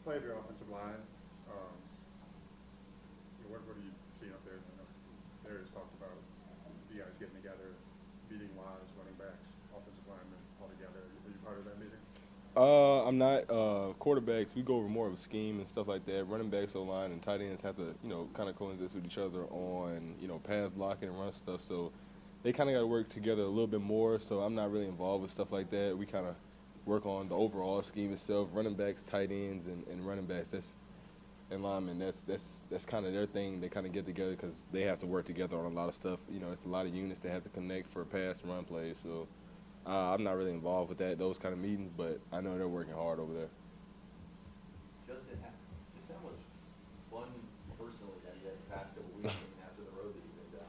play of your offensive line. What are you seeing up there? I know Darius talked about you guys getting together, meeting wise, running backs, offensive linemen all together. Are you part of that meeting? I'm not. Quarterbacks, we go over more of a scheme and stuff like that. Running backs, O-line, and tight ends have to, kind of coexist with each other on, pass blocking and run stuff. So they kind of got to work together a little bit more. So I'm not really involved with stuff like that. We kind of work on the overall scheme itself. Running backs, tight ends, and running backs. And linemen. That's kind of their thing. They kind of get together because they have to work together on a lot of stuff. It's a lot of units that have to connect for pass and run plays. So I'm not really involved with those kind of meetings, but I know they're working hard over there. Justin, just how much fun personally have you had the past couple weeks after the road that you've been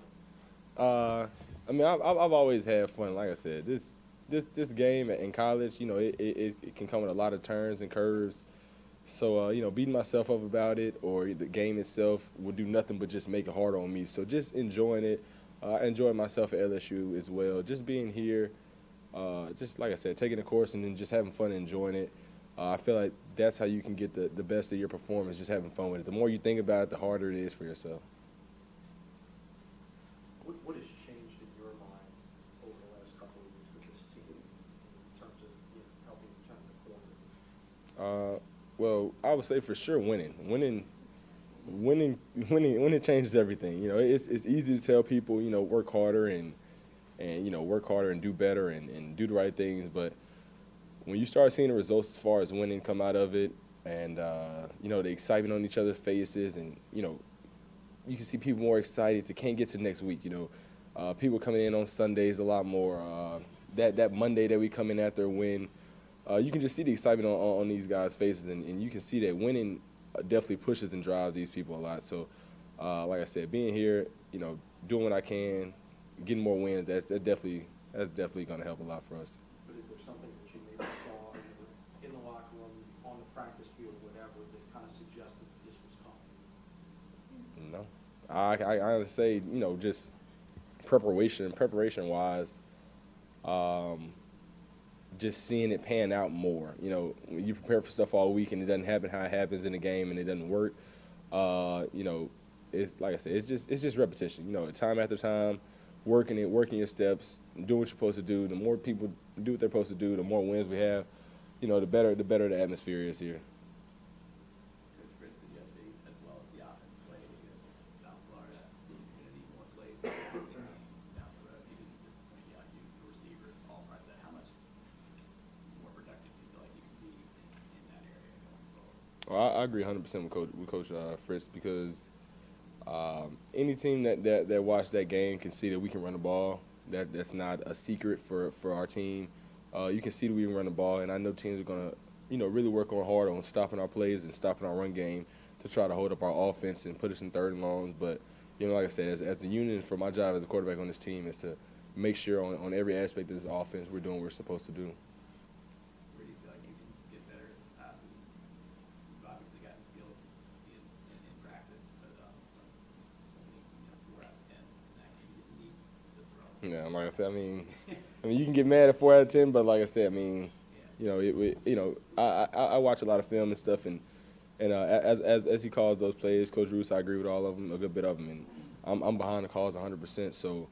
down? I mean, I've always had fun. Like I said, this game in college, it can come with a lot of turns and curves. So, beating myself up about it or the game itself would do nothing but just make it harder on me. So just enjoying it. I enjoyed myself at LSU as well. Just being here, just like I said, taking the course and then just having fun and enjoying it. I feel like that's how you can get the best of your performance, just having fun with it. The more you think about it, the harder it is for yourself. What has changed in your mind over the last couple of years with this team in terms of helping turn the corner? Well, I would say for sure winning. Winning changes everything. It's easy to tell people, work harder and work harder and do better and do the right things. But when you start seeing the results as far as winning come out of it, and the excitement on each other's faces, and you can see people more excited to can't get to next week. People coming in on Sundays a lot more. That Monday that we come in after a win. You can just see the excitement on these guys' faces, and you can see that winning definitely pushes and drives these people a lot. So, like I said, being here, doing what I can, getting more wins, that's definitely going to help a lot for us. But is there something that you maybe saw in the locker room, on the practice field, whatever, that kind of suggested that this was coming? No, I honestly say, just preparation-wise. Just seeing it pan out more. When you prepare for stuff all week and it doesn't happen how it happens in the game and it doesn't work, it's like I said, it's just repetition. Time after time, working your steps, doing what you're supposed to do. The more people do what they're supposed to do, the more wins we have. The better the atmosphere is here. Coach Fritz suggested, as well as the offense play against South Florida, you're going to need more plays down the road. Even just pointing out you, the receivers, all parts of that. How much more productive do you feel like you can be in that area going forward? Well, I agree 100% with Coach Fritz because any team that watched that game can see that we can run the ball. That's not a secret for our team. You can see that we can run the ball, and I know teams are going to, really work on hard on stopping our plays and stopping our run game to try to hold up our offense and put us in third and longs. But, like I said, as a unit, for my job as a quarterback on this team is to make sure on every aspect of this offense we're doing what we're supposed to do. Where do you feel like you can get better at passing? You've obviously gotten skills in practice, but 4 out of 10 and actually need to throw. Yeah, like I said, you can get mad at 4 out of 10, but like I said, I watch a lot of film and stuff, and as he calls those plays, Coach Roos, I agree with all of them, a good bit of them, and I'm behind the calls 100%. So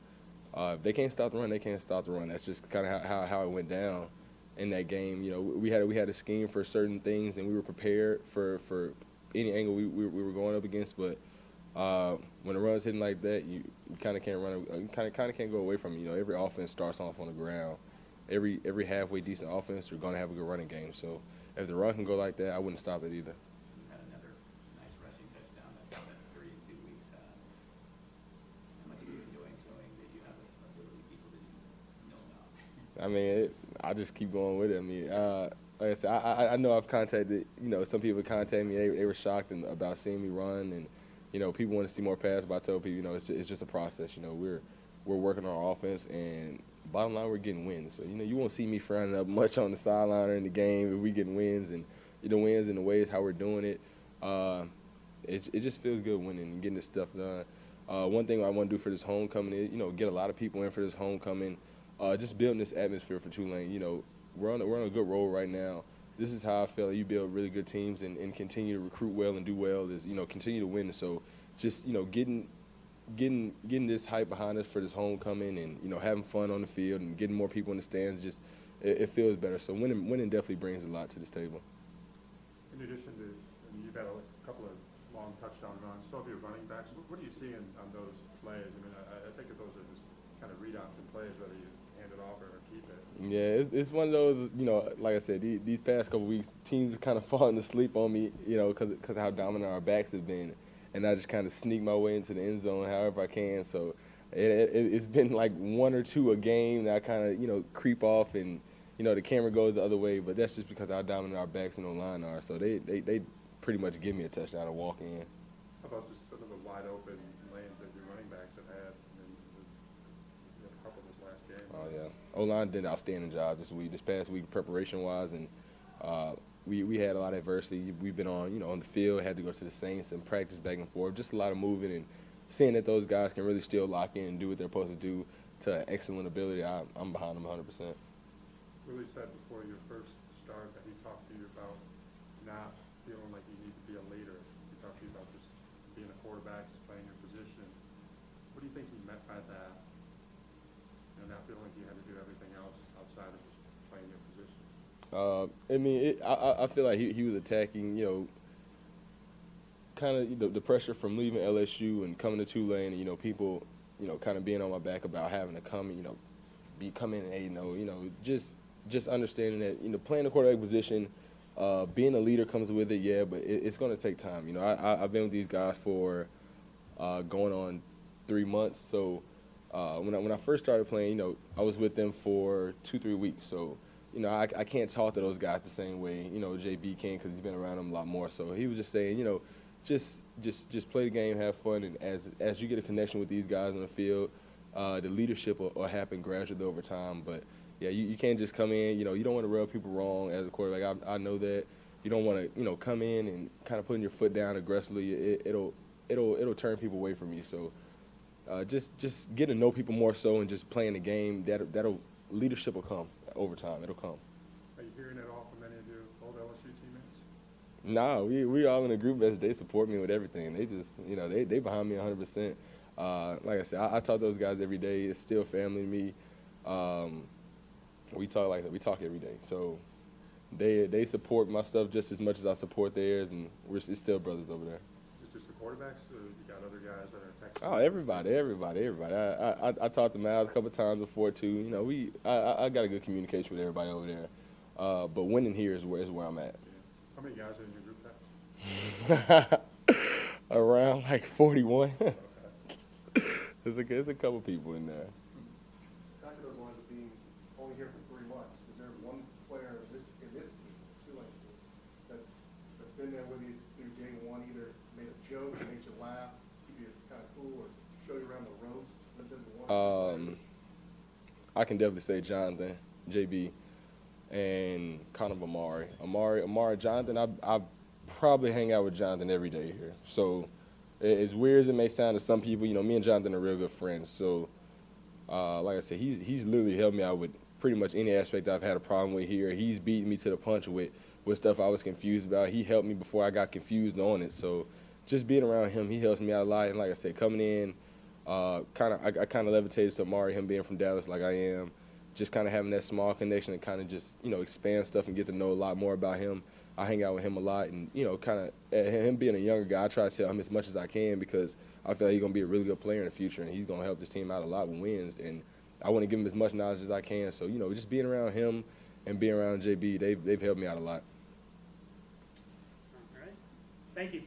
if they can't stop the run, they can't stop the run. That's just kind of how it went down in that game. We had a scheme for certain things, and we were prepared for any angle we were going up against, but when the run's hitting like that, you kind of can't run. You kind of can't go away from it. Every offense starts off on the ground. Every halfway decent offense, you're going to have a good running game. So if the run can go like that, I wouldn't stop it either. You had another nice rushing touchdown. That's 3 in 2 weeks. How much are you enjoying showing that you have an ability people that you know about? I just keep going with it. Like I said, I know I've contacted, some people contacted me. They were shocked about seeing me run, and people want to see more passes. But I tell people, it's just a process. We're working on our offense, and bottom line, we're getting wins. So you won't see me frowning up much on the sideline or in the game if we getting wins, and the wins and the ways how we're doing it. It just feels good winning and getting this stuff done. One thing I want to do for this homecoming is, get a lot of people in for this homecoming. Just building this atmosphere for Tulane. We're on a good roll right now. this is how I feel like you build really good teams and continue to recruit well and do well is, continue to win. So just, getting this hype behind us for this homecoming and, having fun on the field and getting more people in the stands, just it feels better. So winning definitely brings a lot to this table. In addition to, you've had a couple of long touchdown runs, so have your running backs. What do you see on those plays? I mean, I think of those as just kind of read option plays, whether you hand it off or keep it. Yeah, it's one of those, like I said, these past couple weeks, teams have kind of fallen asleep on me, because of how dominant our backs have been. And I just kind of sneak my way into the end zone however I can. So it's been like one or two a game that I kind of, creep off and, the camera goes the other way. But that's just because how dominant our backs and O-line are. So they pretty much give me a touchdown to walk in. How about just some of the wide open lanes that your running backs have had? I mean, you had a couple this last game. Oh, yeah. O-line did an outstanding job this past week preparation-wise. And we had a lot of adversity. We've been on the field, had to go to the Saints and practice back and forth. Just a lot of moving and seeing that those guys can really still lock in and do what they're supposed to do to excellent ability. I'm behind them 100%. Willie said before your first start that he talked to you about not feeling like you need to be a leader. He talked to you about just being a quarterback, just playing your position. What do you think he meant by that? Not feeling like you had to do everything else outside of just playing your position. I feel like he was attacking, kind of the pressure from leaving LSU and coming to Tulane, and people, kind of being on my back about having to come, come in and 8-0, just understanding that, playing the quarterback position, being a leader comes with it, yeah, but it's going to take time. I've been with these guys for going on 3 months, so when I first started playing, I was with them for 2-3 weeks, so I can't talk to those guys the same way JB can because he's been around them a lot more. So he was just saying, just play the game, have fun, and as you get a connection with these guys on the field, the leadership will happen gradually over time. But yeah, you can't just come in. You don't want to rub people wrong as a quarterback. I know that. You don't want to come in and kind of putting your foot down aggressively. It'll turn people away from you. So just get to know people more so and just playing the game. That'll leadership will come over time. It'll come. Are you hearing it all from any of your old LSU teammates? Nah, we all in a group that they support me with everything. They just, they behind me 100%. Like I said, I talk to those guys every day. It's still family to me. We talk like that. We talk every day. So they support my stuff just as much as I support theirs, and it's still brothers over there. Is it just the quarterbacks, or you got other guys that are texting? Oh, everybody. I talked to Miles a couple times before too. I got a good communication with everybody over there. But winning here is where I'm at. Yeah. How many guys are in your group text? Around like 41. Okay. There's a couple people in there. Back to those lines of being only here for 3 months, is there one player in this team, Tulane team, that's been there with you through day one, either made a joke, made you laugh, keep you kind of cool, or show you around the ropes? I can definitely say Jonathan, JB, and kind of Amari. Jonathan, I probably hang out with Jonathan every day here. So as weird as it may sound to some people, me and Jonathan are real good friends. So like I said, he's literally helped me out with pretty much any aspect I've had a problem with here. He's beaten me to the punch with stuff I was confused about. He helped me before I got confused on it. So just being around him, he helps me out a lot. And like I said, coming in, I kind of levitated to Amari, him being from Dallas like I am, just kind of having that small connection and kind of just, expand stuff and get to know a lot more about him. I hang out with him a lot, and, kind of him being a younger guy, I try to tell him as much as I can because I feel like he's going to be a really good player in the future, and he's going to help this team out a lot with wins. And I want to give him as much knowledge as I can. So, just being around him and being around JB, they've helped me out a lot. All right. Thank you.